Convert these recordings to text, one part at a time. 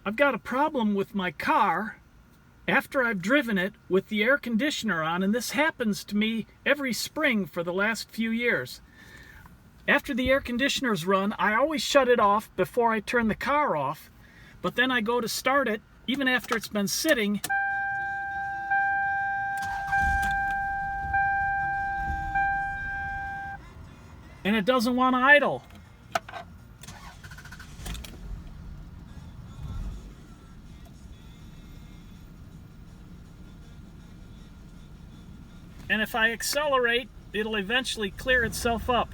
I've got a problem with my car after I've driven it with the air conditioner on, and this happens to me every spring for the last few years. After the air conditioner's run, I always shut it off before I turn the car off, but then I go to start it, even after it's been sitting, and it doesn't want to idle. And if I accelerate, it'll eventually clear itself up.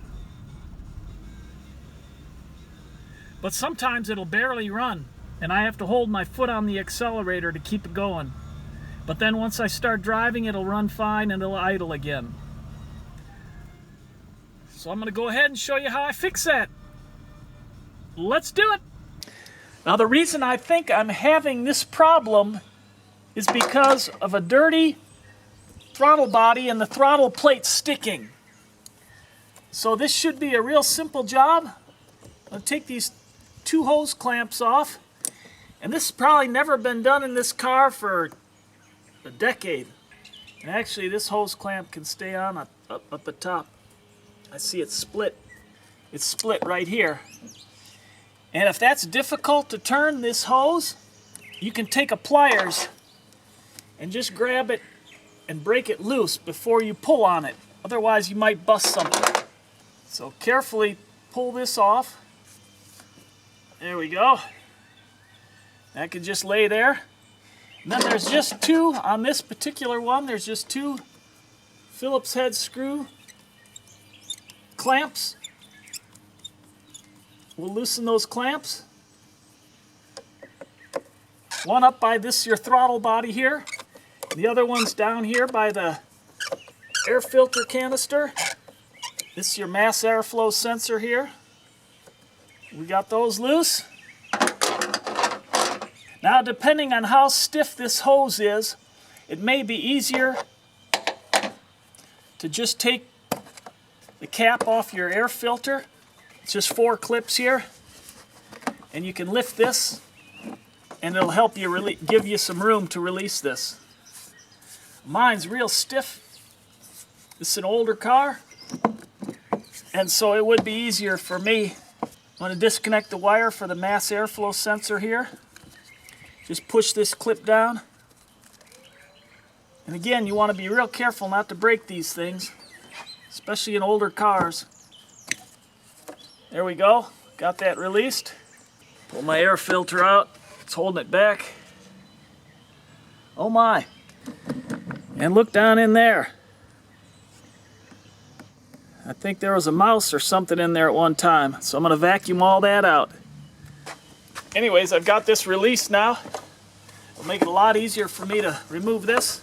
But sometimes it'll barely run, and I have to hold my foot on the accelerator to keep it going. But then once I start driving, it'll run fine and it'll idle again. So I'm going to go ahead and show you how I fix that. Let's do it. Now the reason I think I'm having this problem is because of a dirty throttle body and the throttle plate sticking. So this should be a real simple job. I'll take these two hose clamps off, and this has probably never been done in this car for a decade. And actually this hose clamp can stay on up at the top. I see it's split. It's split right here. And if that's difficult to turn this hose, you can take a pliers and just grab it and break it loose before you pull on it. Otherwise you might bust something. So carefully pull this off. There we go. That could just lay there. And then there's just two, on this particular one, there's just two Phillips head screw clamps. We'll loosen those clamps. One up by this, your throttle body here. The other one's down here by the air filter canister. This is your mass airflow sensor here. We got those loose. Now, depending on how stiff this hose is, it may be easier to just take the cap off your air filter. It's just 4 clips here, and you can lift this and it'll help you give you some room to release this. Mine's real stiff. This is an older car, and so it would be easier for me. I'm going to disconnect the wire for the mass airflow sensor here. Just push this clip down. And again, you want to be real careful not to break these things, especially in older cars. There we go. Got that released. Pull my air filter out. It's holding it back. Oh my. And look down in there. I think there was a mouse or something in there at one time, so I'm going to vacuum all that out. Anyways, I've got this released now. It'll make it a lot easier for me to remove this.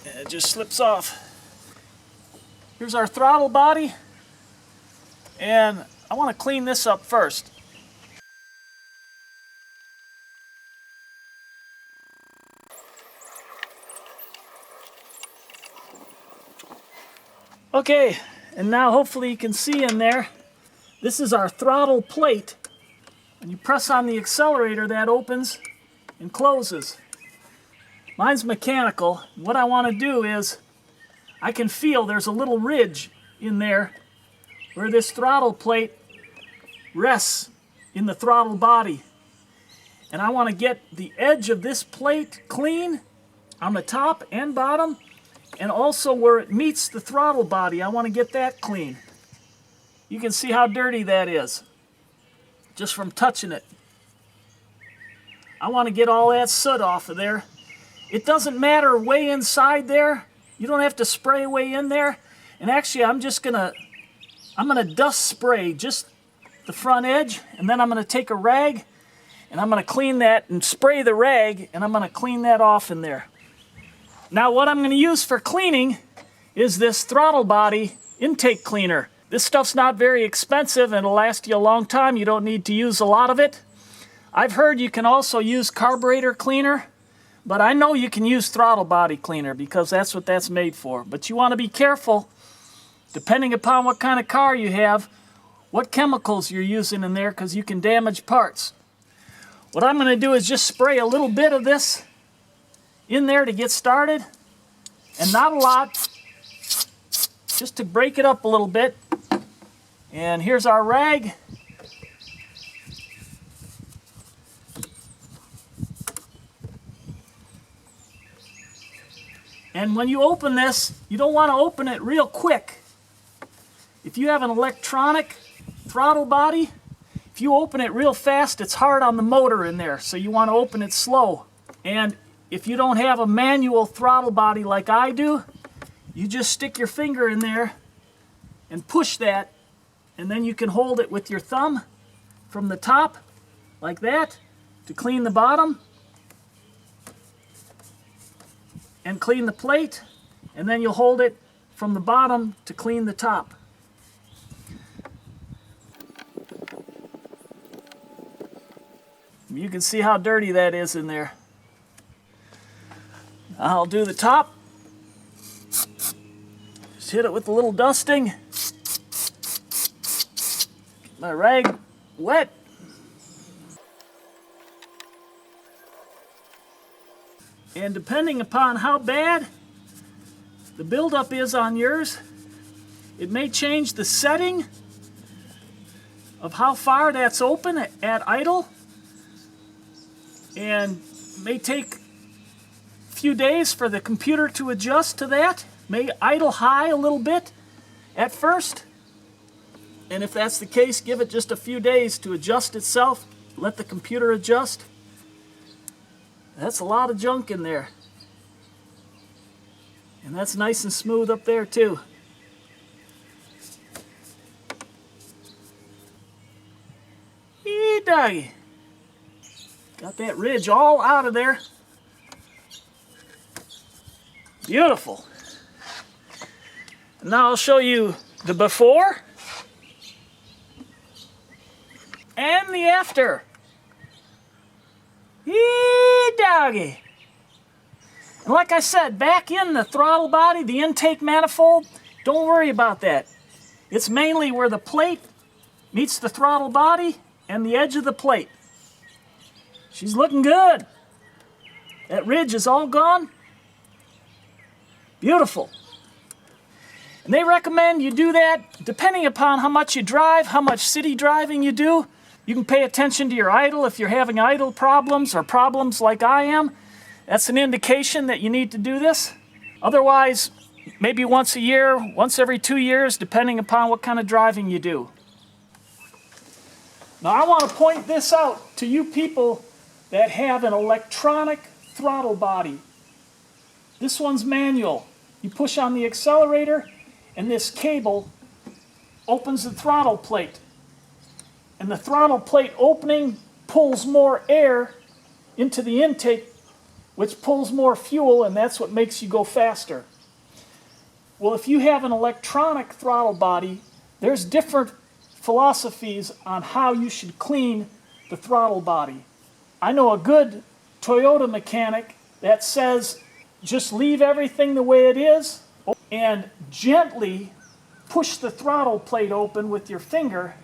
And it just slips off. Here's our throttle body, and I want to clean this up first. Okay, and now hopefully you can see in there, this is our throttle plate. When you press on the accelerator, that opens and closes. Mine's mechanical. What I want to do is, I can feel there's a little ridge in there where this throttle plate rests in the throttle body. And I want to get the edge of this plate clean on the top and bottom, and also where it meets the throttle body. I want to get that clean. You can see how dirty that is just from touching it. I want to get all that soot off of there. It doesn't matter way inside there. You don't have to spray way in there. And actually, I'm gonna dust spray just the front edge, and then I'm gonna take a rag and I'm gonna clean that and spray the rag, and I'm gonna clean that off in there. Now what I'm gonna use for cleaning is this throttle body intake cleaner. This stuff's not very expensive and it'll last you a long time. You don't need to use a lot of it. I've heard you can also use carburetor cleaner, but I know you can use throttle body cleaner because that's what that's made for. But you want to be careful, depending upon what kind of car you have, what chemicals you're using in there, because you can damage parts. What I'm going to do is just spray a little bit of this in there to get started, and not a lot, just to break it up a little bit. And here's our rag. And when you open this, you don't want to open it real quick. If you have an electronic throttle body, if you open it real fast, it's hard on the motor in there, so you want to open it slow. And if you don't have a manual throttle body like I do, you just stick your finger in there and push that, and then you can hold it with your thumb from the top, like that, to clean the bottom, and clean the plate, and then you'll hold it from the bottom to clean the top. You can see how dirty that is in there. I'll do the top. Just hit it with a little dusting. Get my rag wet. And depending upon how bad the buildup is on yours, it may change the setting of how far that's open at idle, and may take a few days for the computer to adjust to that. May idle high a little bit at first, and if that's the case, give it just a few days to adjust itself. Let the computer adjust. That's a lot of junk in there, and that's nice and smooth up there too. Eee doggy. Got that ridge all out of there. Beautiful. Now I'll show you the before and the after. Yee doggy. And like I said, back in the throttle body, the intake manifold, don't worry about that. It's mainly where the plate meets the throttle body and the edge of the plate. She's looking good. That ridge is all gone. Beautiful. And they recommend you do that depending upon how much you drive, how much city driving you do. You can pay attention to your idle if you're having idle problems or problems like I am. That's an indication that you need to do this. Otherwise, maybe once a year, once every 2 years, depending upon what kind of driving you do. Now I want to point this out to you people that have an electronic throttle body. This one's manual. You push on the accelerator and this cable opens the throttle plate. And the throttle plate opening pulls more air into the intake, which pulls more fuel, and that's what makes you go faster. Well, if you have an electronic throttle body, there's different philosophies on how you should clean the throttle body. I know a good Toyota mechanic that says just leave everything the way it is and gently push the throttle plate open with your finger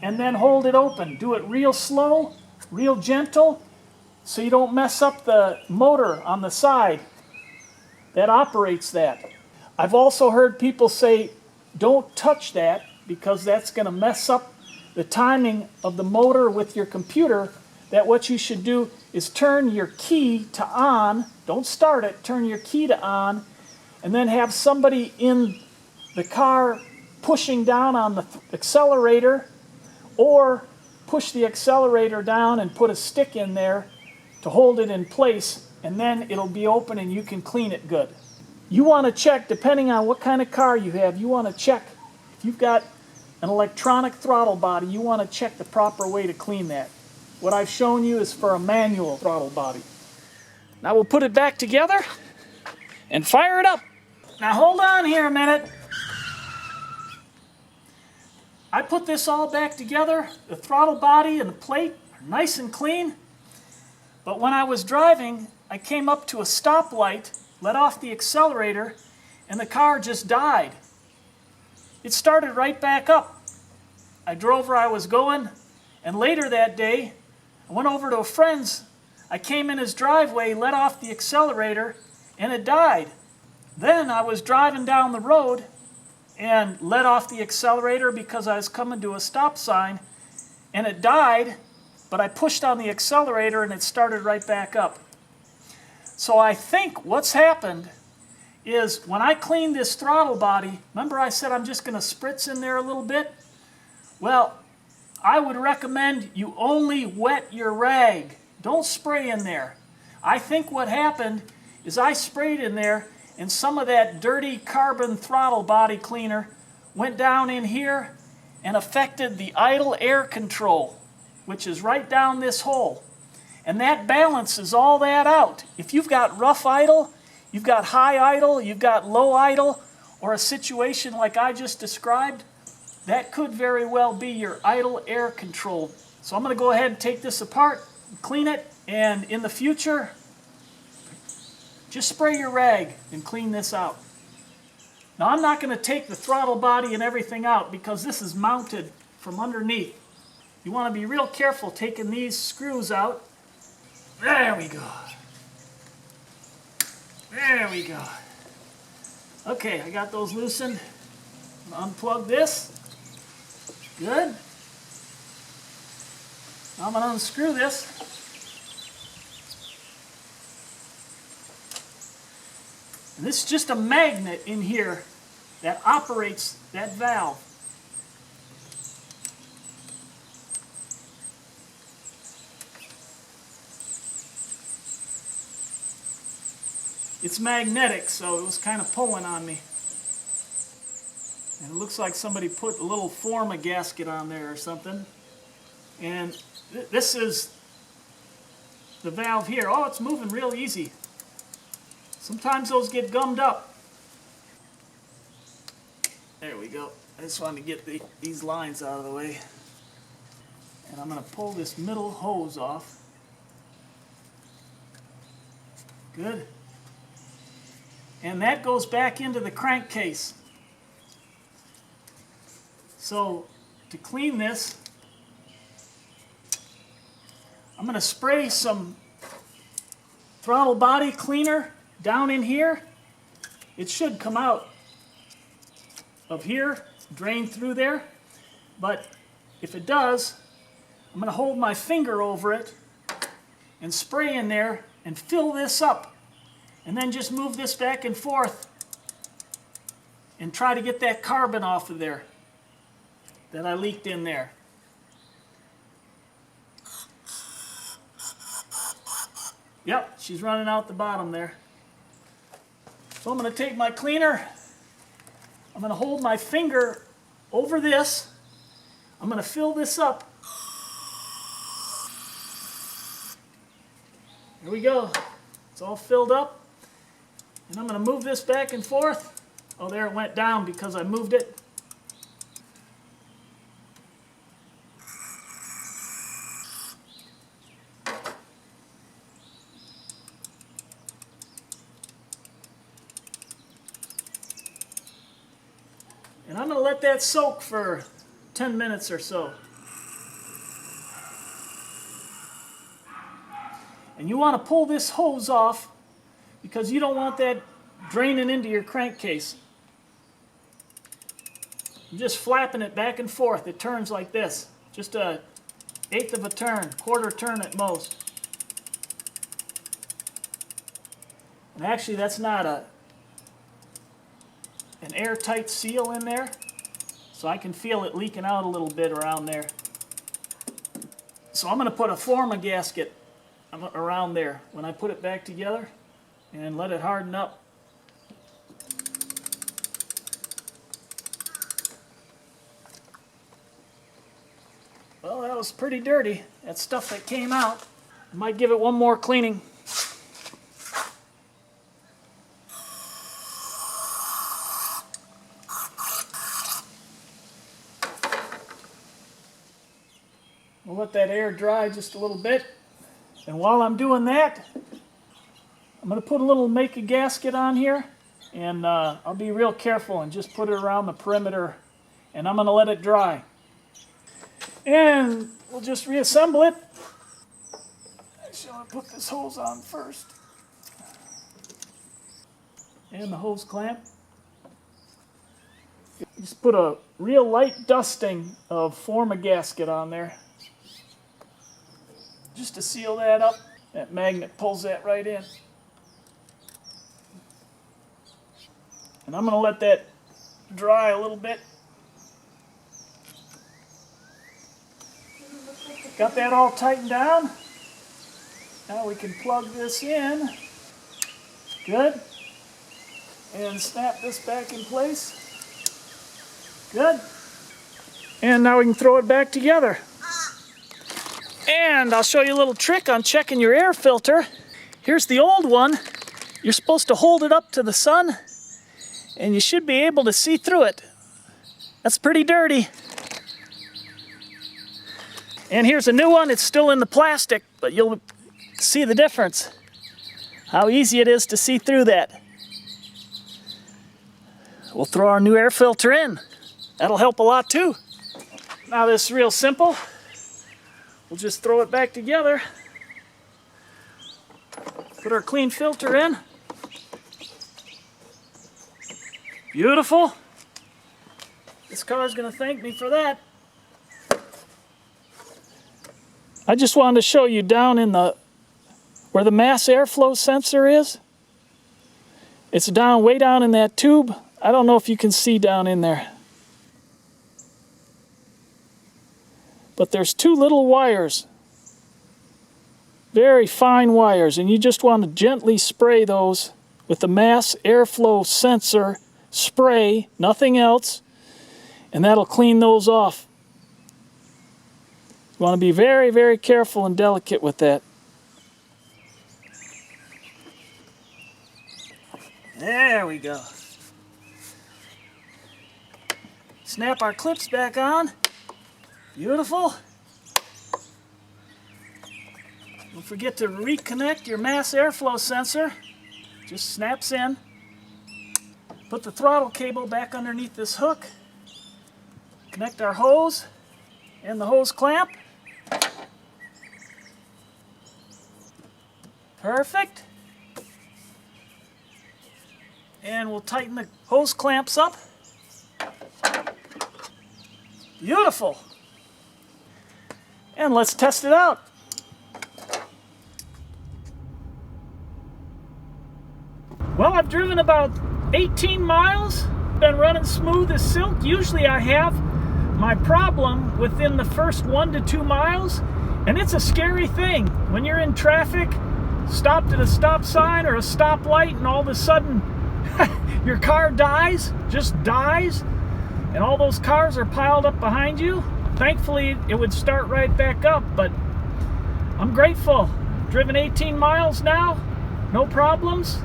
and then hold it open. Do it real slow, real gentle, so you don't mess up the motor on the side that operates that. I've also heard people say don't touch that because that's going to mess up the timing of the motor with your computer. That what you should do is turn your key to on, don't start it, turn your key to on, and then have somebody in the car pushing down on the accelerator, or push the accelerator down and put a stick in there to hold it in place, and then it'll be open and you can clean it good. You want to check, depending on what kind of car you have, you want to check, if you've got an electronic throttle body, you want to check the proper way to clean that. What I've shown you is for a manual throttle body. Now we'll put it back together and fire it up. Now hold on here a minute. I put this all back together. The throttle body and the plate are nice and clean. But when I was driving, I came up to a stoplight, let off the accelerator, and the car just died. It started right back up. I drove where I was going, and later that day, I went over to a friend's. I came in his driveway, let off the accelerator, and it died. Then I was driving down the road and let off the accelerator because I was coming to a stop sign, and it died, but I pushed on the accelerator and it started right back up. So I think what's happened is when I cleaned this throttle body, remember I said I'm just going to spritz in there a little bit? Well, I would recommend you only wet your rag. Don't spray in there. I think what happened is I sprayed in there and some of that dirty carbon throttle body cleaner went down in here and affected the idle air control, which is right down this hole. And that balances all that out. If you've got rough idle, you've got high idle, you've got low idle, or a situation like I just described, that could very well be your idle air control. So I'm going to go ahead and take this apart, clean it, and in the future, just spray your rag and clean this out. Now I'm not going to take the throttle body and everything out because this is mounted from underneath. You want to be real careful taking these screws out. There we go. There we go. Okay, I got those loosened. Unplug this. Good. Now I'm going to unscrew this. And this is just a magnet in here that operates that valve. It's magnetic, so it was kind of pulling on me. And it looks like somebody put a little forma gasket on there or something. And this is the valve here. Oh, it's moving real easy. Sometimes those get gummed up. There we go. I just wanted to get these lines out of the way. And I'm going to pull this middle hose off. Good. And that goes back into the crankcase. So to clean this, I'm going to spray some throttle body cleaner down in here. It should come out of here, drain through there. But if it does, I'm going to hold my finger over it and spray in there and fill this up. And then just move this back and forth and try to get that carbon off of there that I leaked in there. Yep, she's running out the bottom there. So I'm going to take my cleaner, I'm going to hold my finger over this, I'm going to fill this up. There we go. It's all filled up. And I'm going to move this back and forth. Oh, there it went down because I moved it. And I'm going to let that soak for 10 minutes or so. And you want to pull this hose off because you don't want that draining into your crankcase. I'm just flapping it back and forth. It turns like this. Just a eighth of a turn, quarter turn at most. And actually that's not an airtight seal in there, so I can feel it leaking out a little bit around there. So I'm going to put a forma gasket around there when I put it back together and let it harden up. Well, that was pretty dirty, that stuff that came out. I might give it one more cleaning. We'll let that air dry just a little bit. And while I'm doing that, I'm going to put a little make a gasket on here, and I'll be real careful and just put it around the perimeter, and I'm going to let it dry. And we'll just reassemble it. Actually, I'm going to put this hose on first. And the hose clamp. Just put a real light dusting of forma gasket on there. Just to seal that up. That magnet pulls that right in. And I'm going to let that dry a little bit. Got that all tightened down. Now we can plug this in. Good. And snap this back in place. Good. And now we can throw it back together. And I'll show you a little trick on checking your air filter. Here's the old one. You're supposed to hold it up to the sun, and you should be able to see through it. That's pretty dirty. And here's a new one. It's still in the plastic, but you'll see the difference. How easy it is to see through that. We'll throw our new air filter in. That'll help a lot too. Now this is real simple. We'll just throw it back together. Put our clean filter in. Beautiful. This car's gonna thank me for that. I just wanted to show you down in where the mass airflow sensor is. It's down, way down in that tube. I don't know if you can see down in there. But there's two little wires. Very fine wires, and you just want to gently spray those with the mass airflow sensor spray, nothing else, and that'll clean those off. You want to be very, very careful and delicate with that. There we go. Snap our clips back on. Beautiful. Don't forget to reconnect your mass airflow sensor. Just snaps in. Put the throttle cable back underneath this hook. Connect our hose and the hose clamp. Perfect. And we'll tighten the hose clamps up. Beautiful. And let's test it out. Well, I've driven about 18 miles, been running smooth as silk. Usually I have my problem within the first 1 to 2 miles, and it's a scary thing. When you're in traffic, stopped at a stop sign or a stoplight, and all of a sudden your car dies, just dies, and all those cars are piled up behind you. Thankfully, it would start right back up, but I'm grateful. Driven 18 miles now, no problems,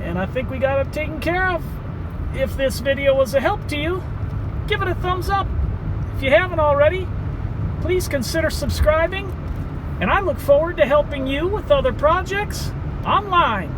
and I think we got it taken care of. If this video was a help to you, give it a thumbs up. If you haven't already, please consider subscribing, and I look forward to helping you with other projects online.